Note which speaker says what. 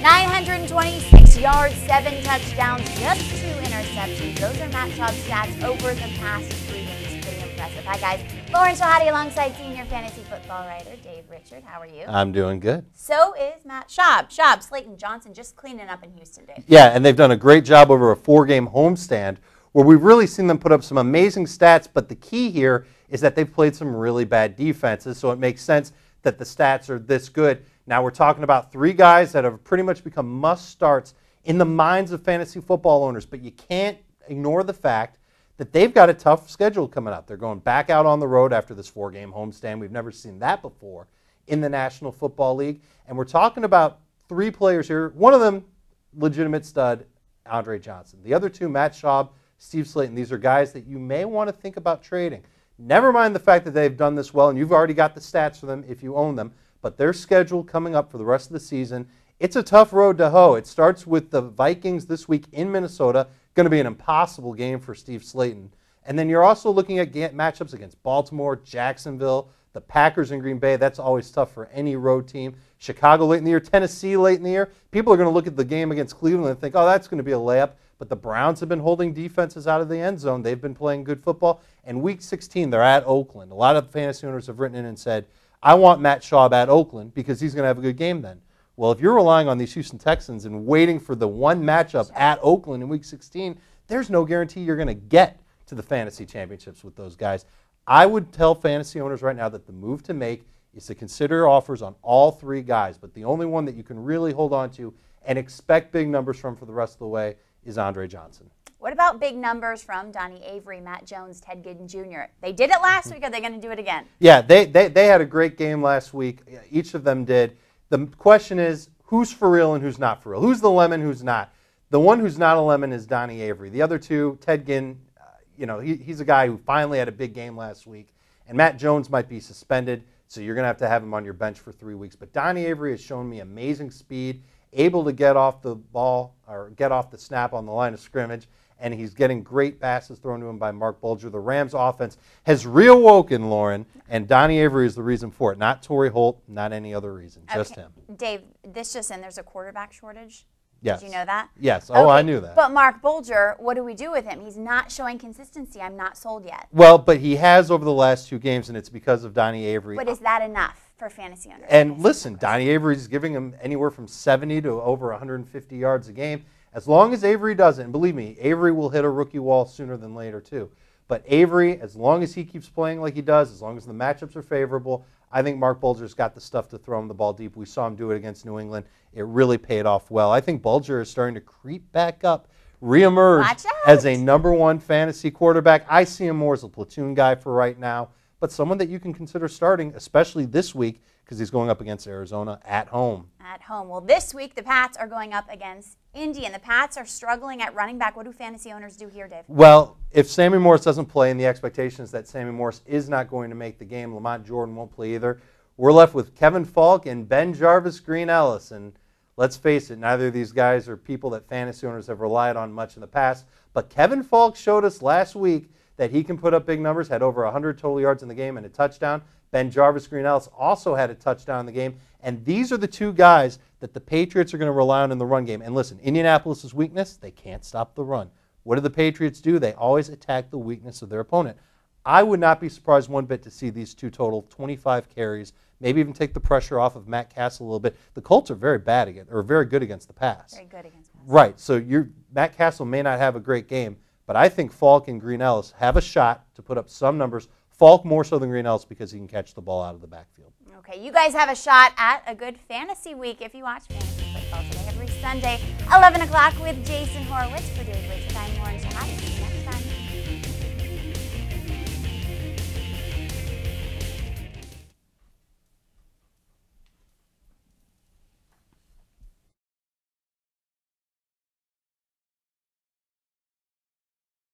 Speaker 1: 926 yards, 7 touchdowns, just 2 interceptions. Those are Matt Schaub's stats over the past 3 weeks. Pretty impressive. Hi, guys. Lauren Shehadi alongside senior fantasy football writer Dave Richard. How are you?
Speaker 2: I'm doing good.
Speaker 1: So is Matt Schaub. Schaub, Slayton Johnson just cleaning up in Houston, Dave.
Speaker 2: Yeah, and they've done a great job over a 4-game homestand where we've really seen them put up some amazing stats, but the key here is that they've played some really bad defenses, so it makes sense that the stats are this good. Now we're talking about 3 guys that have pretty much become must-starts in the minds of fantasy football owners, but you can't ignore the fact that they've got a tough schedule coming up. They're going back out on the road after this 4-game homestand. We've never seen that before in the National Football League, and we're talking about 3 players here. One of them, legitimate stud, Andre Johnson. The other 2, Matt Schaub, Steve Slayton. These are guys that you may want to think about trading. Never mind the fact that they've done this well, and you've already got the stats for them if you own them, but their schedule coming up for the rest of the season, it's a tough road to hoe. It starts with the Vikings this week in Minnesota, going to be an impossible game for Steve Slayton. And then you're also looking at matchups against Baltimore, Jacksonville, the Packers in Green Bay. That's always tough for any road team. Chicago late in the year, Tennessee late in the year. People are going to look at the game against Cleveland and think, oh, that's going to be a layup. But the Browns have been holding defenses out of the end zone. They've been playing good football. And Week 16, they're at Oakland. A lot of fantasy owners have written in and said, I want Matt Schaub at Oakland because he's going to have a good game then. Well, if you're relying on these Houston Texans and waiting for the one matchup at Oakland in Week 16, there's no guarantee you're going to get to the fantasy championships with those guys. I would tell fantasy owners right now that the move to make is to consider offers on all 3 guys, but the only one that you can really hold on to and expect big numbers from for the rest of the way is Andre Johnson.
Speaker 1: What about big numbers from Donnie Avery, Matt Jones, Ted Ginn Jr.? They did it last week. Are they going to do it again?
Speaker 2: Yeah, they had a great game last week. Each of them did. The question is, who's for real and who's not for real? Who's the lemon, who's not? The one who's not a lemon is Donnie Avery. The other 2, Ted Ginn, he's a guy who finally had a big game last week. And Matt Jones might be suspended, so you're going to have him on your bench for 3 weeks. But Donnie Avery has shown me amazing speed, able to get off the ball or get off the snap on the line of scrimmage, and he's getting great passes thrown to him by Mark Bulger. The Rams offense has reawoken, Lauren, and Donnie Avery is the reason for it. Not Torrey Holt, not any other reason, just him.
Speaker 1: Dave, this just in, there's a quarterback shortage.
Speaker 2: Yes.
Speaker 1: Did you know that?
Speaker 2: Yes. Oh, okay. I knew that.
Speaker 1: But Mark Bulger, what do we do with him? He's not showing consistency. I'm not sold yet.
Speaker 2: Well, but he has over the last 2 games, and it's because of Donnie Avery.
Speaker 1: But is that enough for fantasy owners?
Speaker 2: And listen, Donnie Avery is giving him anywhere from 70 to over 150 yards a game. As long as Avery doesn't, and believe me, Avery will hit a rookie wall sooner than later too. But Avery, as long as he keeps playing like he does, as long as the matchups are favorable, I think Mark Bulger's got the stuff to throw him the ball deep. We saw him do it against New England. It really paid off well. I think Bulger is starting to creep back up, reemerge as a #1 fantasy quarterback. I see him more as a platoon guy for right now, but someone that you can consider starting, especially this week, because he's going up against Arizona at home.
Speaker 1: At home. Well, this week the Pats are going up against Indy, and the Pats are struggling at running back. What do fantasy owners do here, Dave?
Speaker 2: Well, if Sammy Morris doesn't play, and the expectation is that Sammy Morris is not going to make the game, Lamont Jordan won't play either, we're left with Kevin Faulk and Ben Greenellis. And let's face it, neither of these guys are people that fantasy owners have relied on much in the past. But Kevin Faulk showed us last week that he can put up big numbers, had over 100 total yards in the game and a touchdown. Ben Greenellis also had a touchdown in the game. And these are the 2 guys that the Patriots are going to rely on in the run game. And listen, Indianapolis' weakness, they can't stop the run. What do the Patriots do? They always attack the weakness of their opponent. I would not be surprised one bit to see these 2 total 25 carries, maybe even take the pressure off of Matt Castle a little bit. The Colts are very bad against, or very good against the pass.
Speaker 1: Very good against the pass.
Speaker 2: Right. So Matt Castle may not have a great game, but I think Faulk and Greenellis have a shot to put up some numbers. Faulk more so than Greenellis because he can catch the ball out of the backfield.
Speaker 1: Okay, you guys have a shot at a good fantasy week if you watch fantasy football today every Sunday, 11 o'clock with Jason Horowitz. For Dave Richard, I'm Lauren Shehadi.